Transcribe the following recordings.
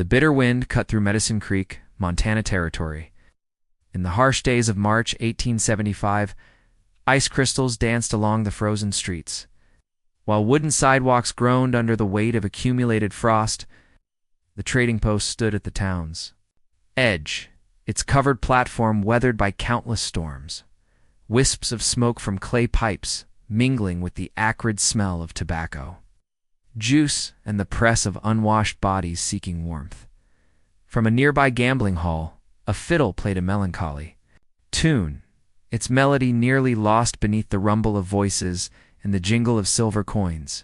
The bitter wind cut through Medicine Creek, Montana territory. In the harsh days of March 1875, ice crystals danced along the frozen streets. While wooden sidewalks groaned under the weight of accumulated frost, the trading post stood at the town's edge, its covered platform weathered by countless storms, wisps of smoke from clay pipes mingling with the acrid smell of tobacco, juice, and the press of unwashed bodies seeking warmth. From a nearby gambling hall, a fiddle played a melancholy tune, its melody nearly lost beneath the rumble of voices and the jingle of silver coins.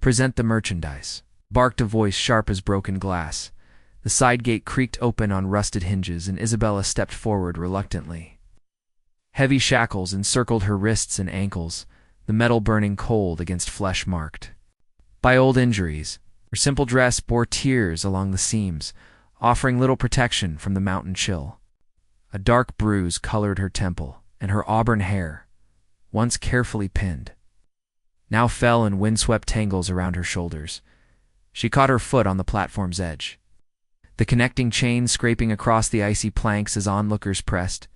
"Present the merchandise," barked a voice sharp as broken glass. The side gate creaked open on rusted hinges, and Isabella stepped forward reluctantly. Heavy shackles encircled her wrists and ankles, the metal burning cold against flesh marked by old injuries. Her simple dress bore tears along the seams, offering little protection from the mountain chill. A dark bruise colored her temple, and her auburn hair, once carefully pinned, now fell in windswept tangles around her shoulders. She caught her foot on the platform's edge, the connecting chain scraping across the icy planks as onlookers pressed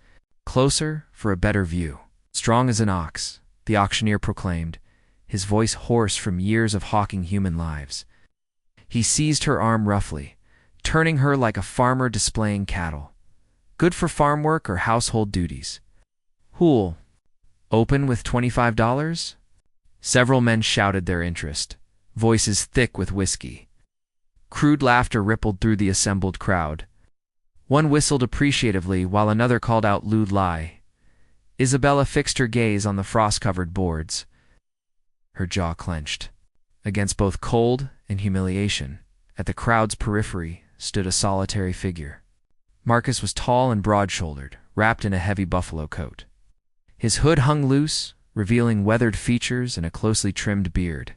closer for a better view. "Strong as an ox," the auctioneer proclaimed, his voice hoarse from years of hawking human lives. He seized her arm roughly, turning her like a farmer displaying cattle. "Good for farm work or household duties." "Who'll open with $25? Several men shouted their interest, voices thick with whiskey. Crude laughter rippled through the assembled crowd. One whistled appreciatively while another called out lewd lie. Isabella fixed her gaze on the frost-covered boards. Her jaw clenched. Against both cold and humiliation, at the crowd's periphery, stood a solitary figure. Marcus was tall and broad-shouldered, wrapped in a heavy buffalo coat. His hood hung loose, revealing weathered features and a closely trimmed beard.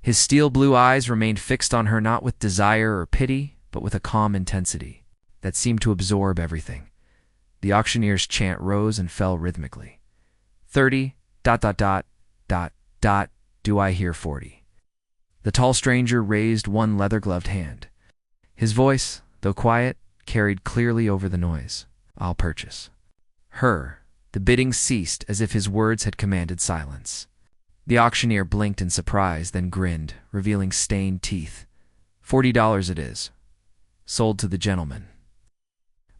His steel-blue eyes remained fixed on her not with desire or pity, but with a calm intensity that seemed to absorb everything. The auctioneer's chant rose and fell rhythmically. 30, ... do I hear 40? The tall stranger raised one leather-gloved hand. His voice, though quiet, carried clearly over the noise. "I'll purchase." Her. The bidding ceased as if his words had commanded silence. The auctioneer blinked in surprise, then grinned, revealing stained teeth. $40 it is. Sold to the gentleman."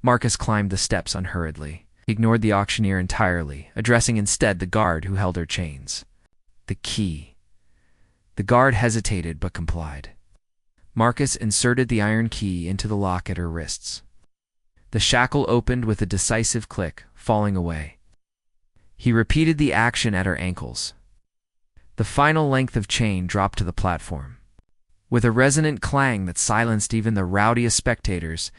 Marcus climbed the steps unhurriedly. He ignored the auctioneer entirely, addressing instead the guard who held her chains. "The key." The guard hesitated but complied. Marcus inserted the iron key into the lock at her wrists. The shackle opened with a decisive click, falling away. He repeated the action at her ankles. The final length of chain dropped to the platform. With a resonant clang that silenced even the rowdiest spectators,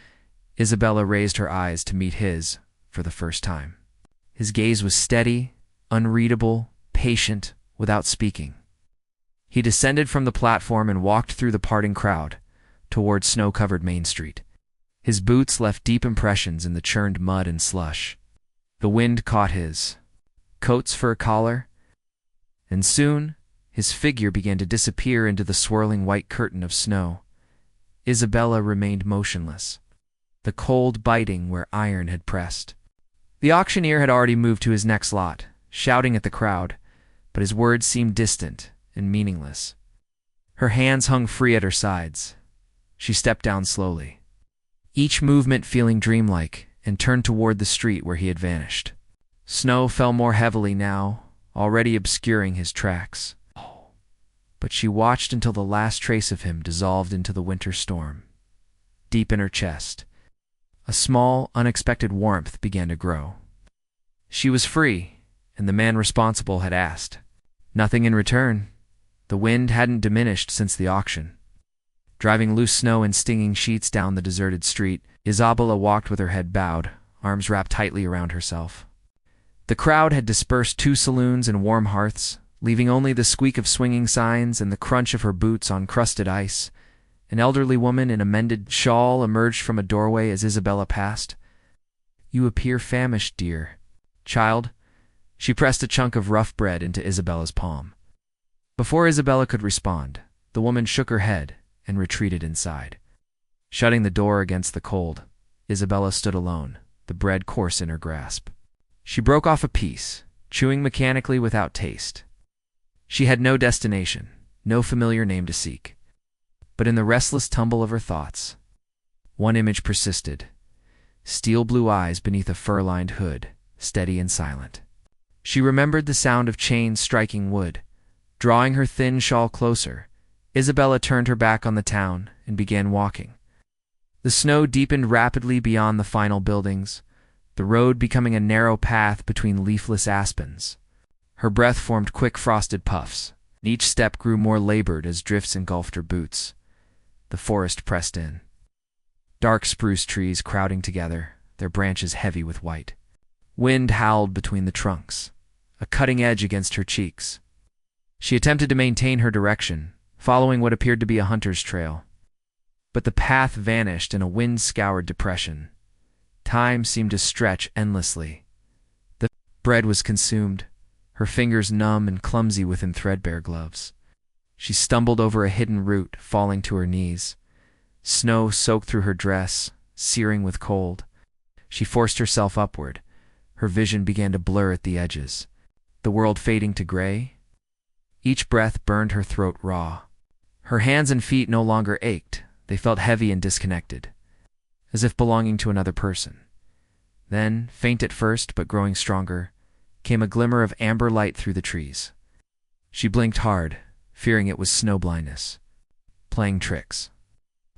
Isabella raised her eyes to meet his for the first time. His gaze was steady, unreadable, patient, without speaking. He descended from the platform and walked through the parting crowd, toward snow-covered Main Street. His boots left deep impressions in the churned mud and slush. The wind caught his coat's fur collar, and soon his figure began to disappear into the swirling white curtain of snow. Isabella remained motionless, the cold biting where iron had pressed. The auctioneer had already moved to his next lot, shouting at the crowd, but his words seemed distant and meaningless. Her hands hung free at her sides. She stepped down slowly, each movement feeling dreamlike, and turned toward the street where he had vanished. Snow fell more heavily now, already obscuring his tracks. But she watched until the last trace of him dissolved into the winter storm. Deep in her chest, a small, unexpected warmth began to grow. She was free, and the man responsible had asked. Nothing in return. The wind hadn't diminished since the auction. Driving loose snow in stinging sheets down the deserted street, Isabella walked with her head bowed, arms wrapped tightly around herself. The crowd had dispersed two saloons and warm hearths, leaving only the squeak of swinging signs and the crunch of her boots on crusted ice. An elderly woman in a mended shawl emerged from a doorway as Isabella passed. "You appear famished, dear child." She pressed a chunk of rough bread into Isabella's palm. Before Isabella could respond, the woman shook her head and retreated inside. Shutting the door against the cold, Isabella stood alone, the bread coarse in her grasp. She broke off a piece, chewing mechanically without taste. She had no destination, no familiar name to seek. But in the restless tumble of her thoughts, one image persisted. Steel blue eyes beneath a fur-lined hood, steady and silent. She remembered the sound of chains striking wood. Drawing her thin shawl closer, Isabella turned her back on the town and began walking. The snow deepened rapidly beyond the final buildings, the road becoming a narrow path between leafless aspens. Her breath formed quick frosted puffs, and each step grew more labored as drifts engulfed her boots. The forest pressed in. Dark spruce trees crowding together, their branches heavy with white. Wind howled between the trunks, a cutting edge against her cheeks. She attempted to maintain her direction, following what appeared to be a hunter's trail. But the path vanished in a wind-scoured depression. Time seemed to stretch endlessly. The bread was consumed, her fingers numb and clumsy within threadbare gloves. She stumbled over a hidden root, falling to her knees. Snow soaked through her dress, searing with cold. She forced herself upward. Her vision began to blur at the edges, the world fading to gray. Each breath burned her throat raw. Her hands and feet no longer ached. They felt heavy and disconnected, as if belonging to another person. Then, faint at first but growing stronger, came a glimmer of amber light through the trees. She blinked hard, fearing it was snow blindness, playing tricks.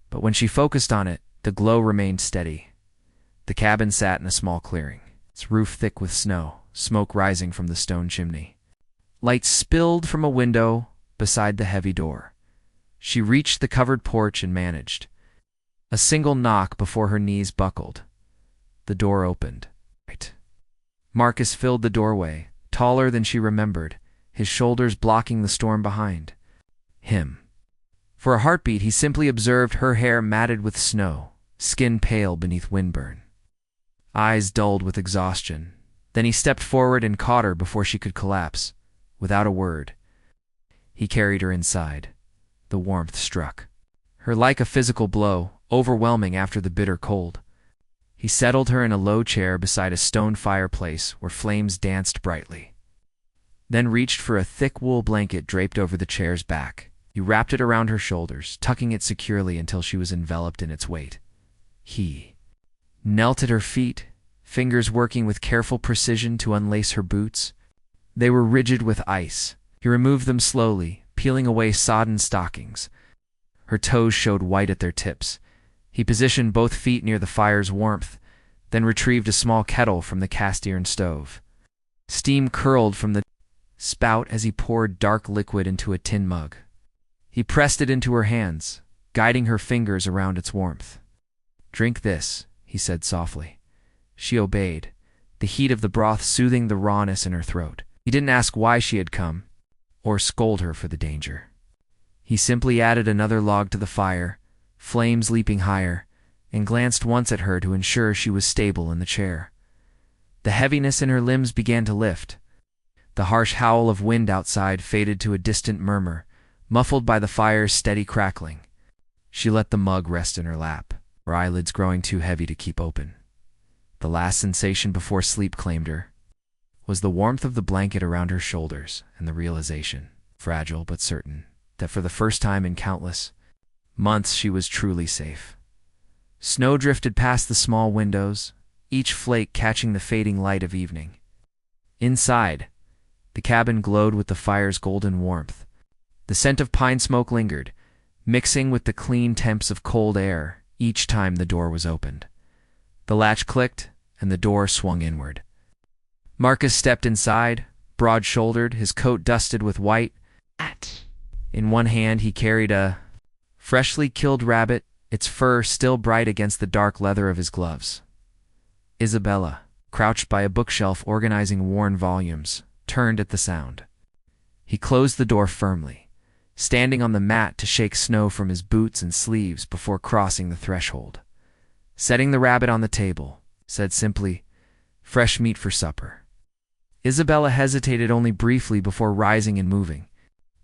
But when she focused on it, the glow remained steady. The cabin sat in a small clearing, its roof thick with snow, smoke rising from the stone chimney. Light spilled from a window beside the heavy door. She reached the covered porch and managed. A single knock before her knees buckled. The door opened. Marcus filled the doorway, taller than she remembered, his shoulders blocking the storm behind him. For a heartbeat, he simply observed her hair matted with snow, skin pale beneath windburn. Eyes dulled with exhaustion. Then he stepped forward and caught her before she could collapse. Without a word, he carried her inside. The warmth struck her like a physical blow, overwhelming after the bitter cold. He settled her in a low chair beside a stone fireplace where flames danced brightly. Then reached for a thick wool blanket draped over the chair's back. He wrapped it around her shoulders, tucking it securely until she was enveloped in its weight. He knelt at her feet, fingers working with careful precision to unlace her boots. They were rigid with ice. He removed them slowly, peeling away sodden stockings. Her toes showed white at their tips. He positioned both feet near the fire's warmth, then retrieved a small kettle from the cast-iron stove. Steam curled from the spout as he poured dark liquid into a tin mug. He pressed it into her hands, guiding her fingers around its warmth. "Drink this," he said softly. She obeyed, the heat of the broth soothing the rawness in her throat. He didn't ask why she had come, or scold her for the danger. He simply added another log to the fire, flames leaping higher, and glanced once at her to ensure she was stable in the chair. The heaviness in her limbs began to lift. The harsh howl of wind outside faded to a distant murmur, muffled by the fire's steady crackling. She let the mug rest in her lap, her eyelids growing too heavy to keep open. The last sensation before sleep claimed her was the warmth of the blanket around her shoulders and the realization, fragile but certain, that for the first time in countless months she was truly safe. Snow drifted past the small windows, each flake catching the fading light of evening. Inside, the cabin glowed with the fire's golden warmth. The scent of pine smoke lingered, mixing with the clean temps of cold air each time the door was opened. The latch clicked, and the door swung inward. Marcus stepped inside, broad-shouldered, his coat dusted with white. In one hand he carried a freshly killed rabbit, its fur still bright against the dark leather of his gloves. Isabella, crouched by a bookshelf organizing worn volumes, turned at the sound. He closed the door firmly, standing on the mat to shake snow from his boots and sleeves before crossing the threshold. Setting the rabbit on the table, said simply, "Fresh meat for supper." Isabella hesitated only briefly before rising and moving.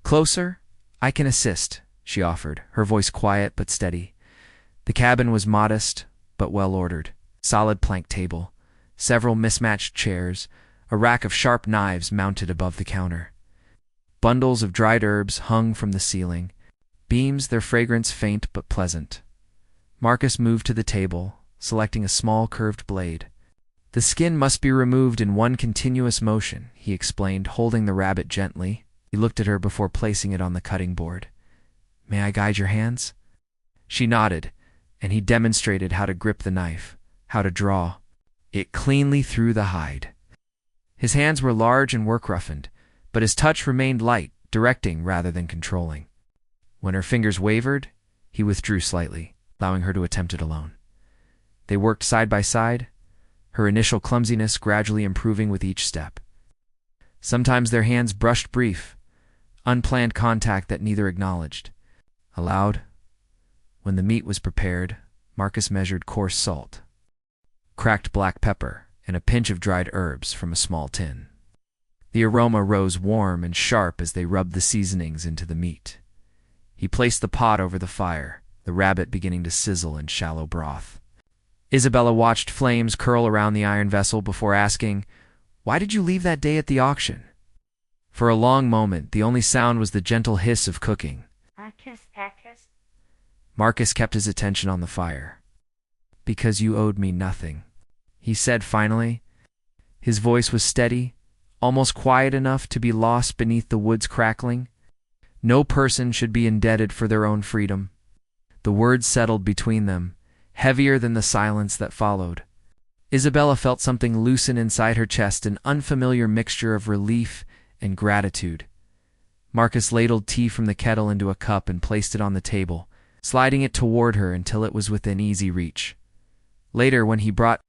"Closer? I can assist," she offered, her voice quiet but steady. The cabin was modest, but well-ordered. Solid plank table, several mismatched chairs, a rack of sharp knives mounted above the counter. Bundles of dried herbs hung from the ceiling, beams, their fragrance faint but pleasant. Marcus moved to the table, selecting a small curved blade. The skin must be removed in one continuous motion, he explained, holding the rabbit gently. He looked at her before placing it on the cutting board. May I guide your hands? She nodded, and he demonstrated how to grip the knife, how to draw it cleanly through the hide. His hands were large and work-roughened, but his touch remained light, directing rather than controlling. When her fingers wavered, he withdrew slightly, allowing her to attempt it alone. They worked side by side, her initial clumsiness gradually improving with each step. Sometimes their hands brushed brief, unplanned contact that neither acknowledged. Aloud, when the meat was prepared, Marcus measured coarse salt, cracked black pepper, and a pinch of dried herbs from a small tin. The aroma rose warm and sharp as they rubbed the seasonings into the meat. He placed the pot over the fire, the rabbit beginning to sizzle in shallow broth. Isabella watched flames curl around the iron vessel before asking, "Why did you leave that day at the auction?" For a long moment, the only sound was the gentle hiss of cooking. Marcus kept his attention on the fire. "Because you owed me nothing," he said finally. His voice was steady, almost quiet enough to be lost beneath the wood's crackling. No person should be indebted for their own freedom. The words settled between them, heavier than the silence that followed. Isabella felt something loosen inside her chest, an unfamiliar mixture of relief and gratitude. Marcus ladled tea from the kettle into a cup and placed it on the table, sliding it toward her until it was within easy reach. Later, when he brought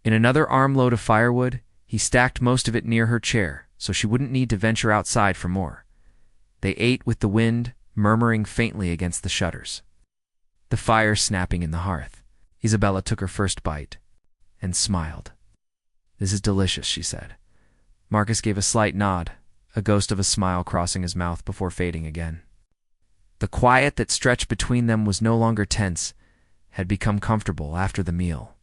in another armload of firewood, he stacked most of it near her chair so she wouldn't need to venture outside for more. They ate with the wind murmuring faintly against the shutters, the fire snapping in the hearth. Isabella took her first bite and smiled. "This is delicious," she said. Marcus gave a slight nod, a ghost of a smile crossing his mouth before fading again. The quiet that stretched between them was no longer tense, had become comfortable after the meal.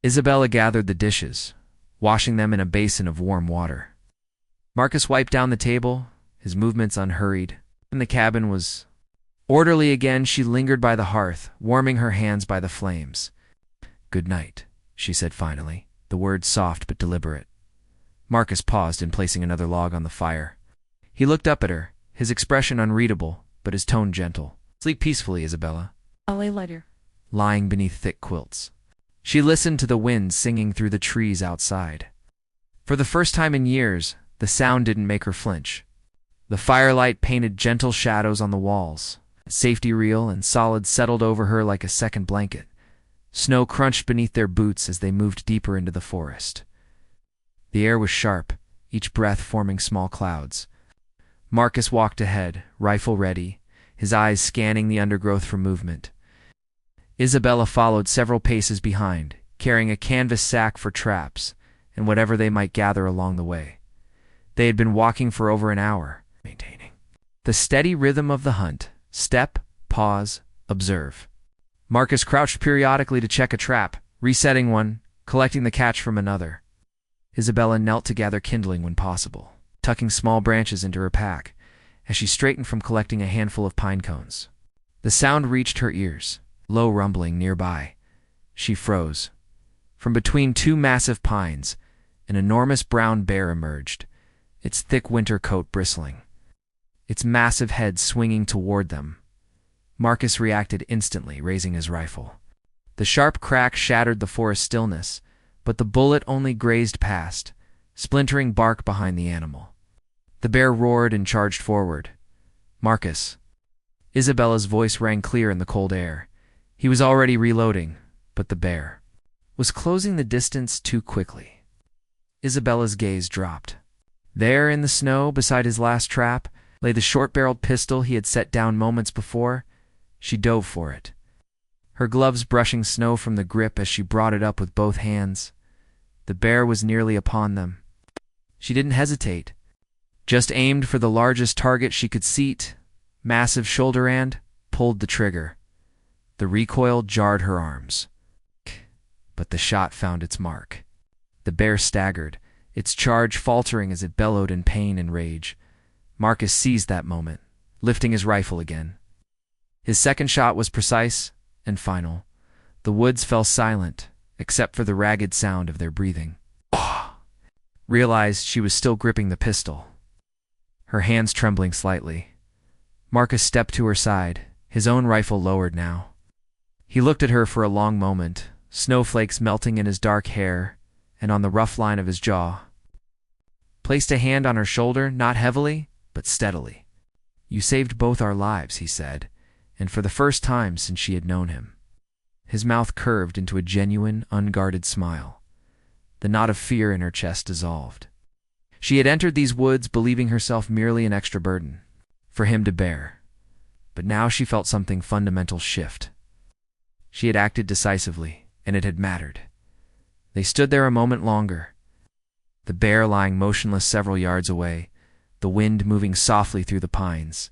Isabella gathered the dishes, washing them in a basin of warm water. Marcus wiped down the table, his movements unhurried, and the cabin was orderly again. She lingered by the hearth, warming her hands by the flames. "Good night," she said finally, the words soft but deliberate. Marcus paused in placing another log on the fire. He looked up at her, his expression unreadable, but his tone gentle. "Sleep peacefully, Isabella." I'll lay later. Lying beneath thick quilts, she listened to the wind singing through the trees outside. For the first time in years, the sound didn't make her flinch. The firelight painted gentle shadows on the walls. A safety reel and solid settled over her like a second blanket. Snow crunched beneath their boots as they moved deeper into the forest. The air was sharp, each breath forming small clouds. Marcus walked ahead, rifle ready, his eyes scanning the undergrowth for movement. Isabella followed several paces behind, carrying a canvas sack for traps and whatever they might gather along the way. They had been walking for over an hour, maintaining the steady rhythm of the hunt: step, pause, observe. Marcus crouched periodically to check a trap, resetting one, collecting the catch from another. Isabella knelt to gather kindling when possible, tucking small branches into her pack as she straightened from collecting a handful of pine cones. The sound reached her ears, low rumbling nearby. She froze. From between two massive pines, an enormous brown bear emerged, its thick winter coat bristling, its massive head swinging toward them. Marcus reacted instantly, raising his rifle. The sharp crack shattered the forest stillness, but the bullet only grazed past, splintering bark behind the animal. The bear roared and charged forward. "Marcus." Isabella's voice rang clear in the cold air. He was already reloading, but the bear was closing the distance too quickly. Isabella's gaze dropped. There in the snow, beside his last trap, lay the short-barreled pistol he had set down moments before. She dove for it, her gloves brushing snow from the grip as she brought it up with both hands. The bear was nearly upon them. She didn't hesitate, just aimed for the largest target she could seat, massive shoulder, and pulled the trigger. The recoil jarred her arms, but the shot found its mark. The bear staggered, its charge faltering as it bellowed in pain and rage. Marcus seized that moment, lifting his rifle again. His second shot was precise and final. The woods fell silent, except for the ragged sound of their breathing. Realized she was still gripping the pistol, her hands trembling slightly. Marcus stepped to her side, his own rifle lowered now. He looked at her for a long moment, snowflakes melting in his dark hair and on the rough line of his jaw. Placed a hand on her shoulder, not heavily, but steadily. "You saved both our lives," he said, and for the first time since she had known him. His mouth curved into a genuine, unguarded smile. The knot of fear in her chest dissolved. She had entered these woods believing herself merely an extra burden for him to bear. But now she felt something fundamental shift. She had acted decisively, and it had mattered. They stood there a moment longer, the bear lying motionless several yards away, the wind moving softly through the pines.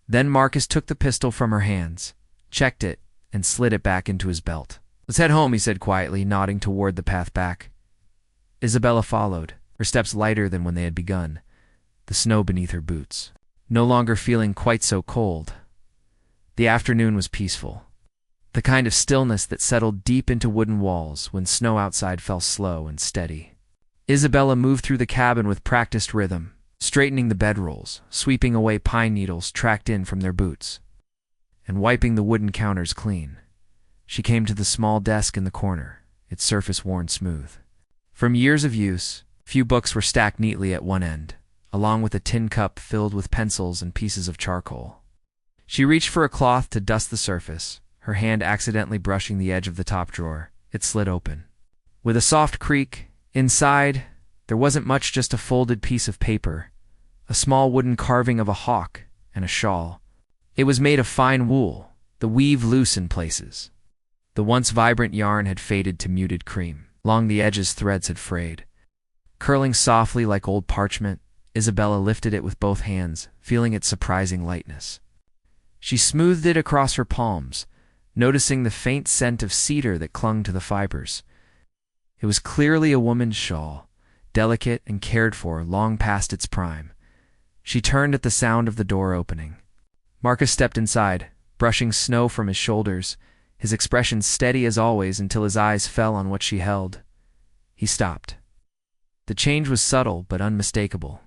Then Marcus took the pistol from her hands, checked it, and slid it back into his belt. "Let's head home," he said quietly, nodding toward the path back. Isabella followed, her steps lighter than when they had begun, the snow beneath her boots, no longer feeling quite so cold. The afternoon was peaceful, the kind of stillness that settled deep into wooden walls when snow outside fell slow and steady. Isabella moved through the cabin with practiced rhythm, straightening the bedrolls, sweeping away pine needles tracked in from their boots, and wiping the wooden counters clean. She came to the small desk in the corner, its surface worn smooth. From years of use, few books were stacked neatly at one end, along with a tin cup filled with pencils and pieces of charcoal. She reached for a cloth to dust the surface, her hand accidentally brushing the edge of the top drawer. It slid open. With a soft creak, inside, there wasn't much, just a folded piece of paper, a small wooden carving of a hawk, and a shawl. It was made of fine wool, the weave loose in places. The once vibrant yarn had faded to muted cream. Along the edges, threads had frayed. Curling softly like old parchment, Isabella lifted it with both hands, feeling its surprising lightness. She smoothed it across her palms, noticing the faint scent of cedar that clung to the fibers. It was clearly a woman's shawl, delicate and cared for long past its prime. She turned at the sound of the door opening. Marcus stepped inside, brushing snow from his shoulders, his expression steady as always until his eyes fell on what she held. He stopped. The change was subtle but unmistakable.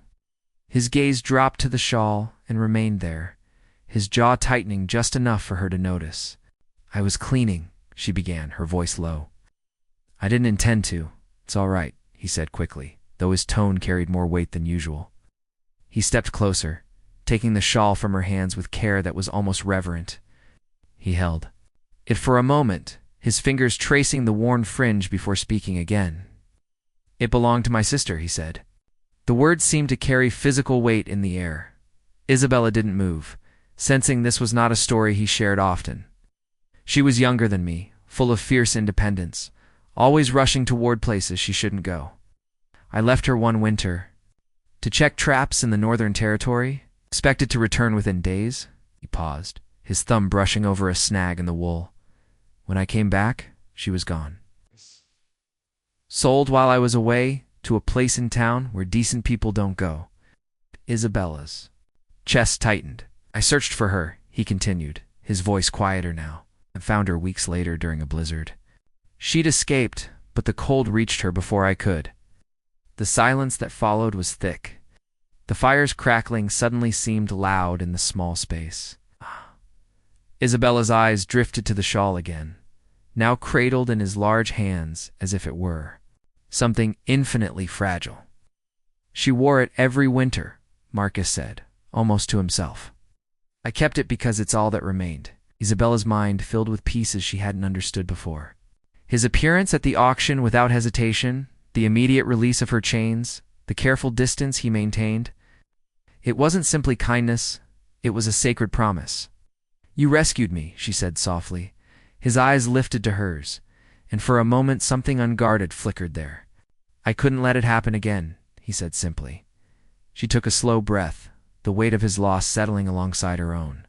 His gaze dropped to the shawl and remained there, his jaw tightening just enough for her to notice. "I was cleaning," she began, her voice low. "I didn't intend to. It's all right," he said quickly, though his tone carried more weight than usual. He stepped closer, taking the shawl from her hands with care that was almost reverent. He held it for a moment, his fingers tracing the worn fringe before speaking again. "It belonged to my sister," he said. The words seemed to carry physical weight in the air. Isabella didn't move, sensing this was not a story he shared often. She was younger than me, full of fierce independence, always rushing toward places she shouldn't go. "I left her one winter to check traps in the Northern Territory, expected to return within days." He paused, his thumb brushing over a snag in the wool. "When I came back, she was gone. Sold while I was away to a place in town where decent people don't go." Isabella's chest tightened. "I searched for her," he continued, his voice quieter now, "and found her weeks later during a blizzard. She'd escaped, but the cold reached her before I could." The silence that followed was thick. The fire's crackling suddenly seemed loud in the small space. Isabella's eyes drifted to the shawl again, now cradled in his large hands as if it were something infinitely fragile. "She wore it every winter," Marcus said, almost to himself. "I kept it because it's all that remained." Isabella's mind filled with pieces she hadn't understood before. His appearance at the auction without hesitation, the immediate release of her chains, the careful distance he maintained. It wasn't simply kindness, it was a sacred promise. "You rescued me," she said softly. His eyes lifted to hers, and for a moment something unguarded flickered there. "I couldn't let it happen again," he said simply. She took a slow breath, the weight of his loss settling alongside her own.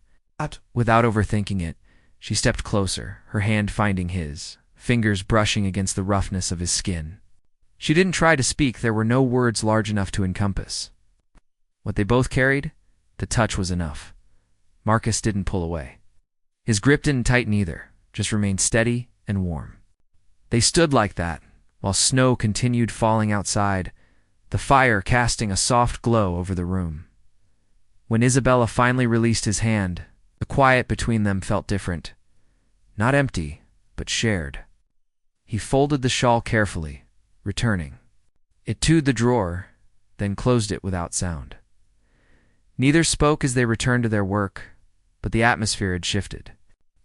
Without overthinking it, She stepped closer, her hand finding his, fingers brushing against the roughness of his skin. She didn't try to speak, there were no words large enough to encompass. What they both carried? The touch was enough. Marcus didn't pull away. His grip didn't tighten either, just remained steady and warm. They stood like that, while snow continued falling outside, the fire casting a soft glow over the room. When Isabella finally released his hand, the quiet between them felt different. Not empty, but shared. He folded the shawl carefully, returning. It toed the drawer, then closed it without sound. Neither spoke as they returned to their work, but the atmosphere had shifted.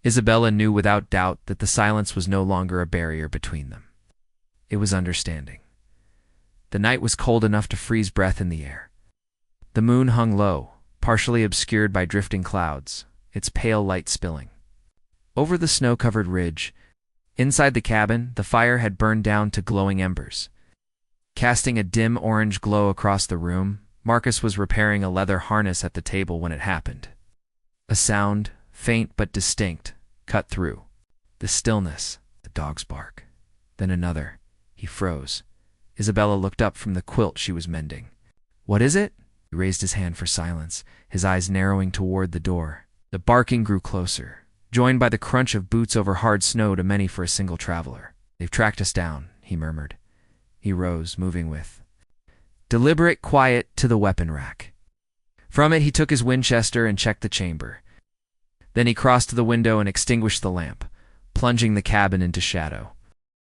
Isabella knew without doubt that the silence was no longer a barrier between them. It was understanding. The night was cold enough to freeze breath in the air. The moon hung low, partially obscured by drifting clouds, its pale light spilling over the snow-covered ridge. Inside the cabin, the fire had burned down to glowing embers. Casting a dim orange glow across the room, Marcus was repairing a leather harness at the table when it happened. A sound, faint but distinct, cut through the stillness, the dog's bark. Then another. He froze. Isabella looked up from the quilt she was mending. "What is it?" He raised his hand for silence, his eyes narrowing toward the door. The barking grew closer, joined by the crunch of boots over hard snow too many for a single traveler. "They've tracked us down," he murmured. He rose, moving with deliberate quiet to the weapon rack. From it he took his Winchester and checked the chamber. Then he crossed to the window and extinguished the lamp, plunging the cabin into shadow.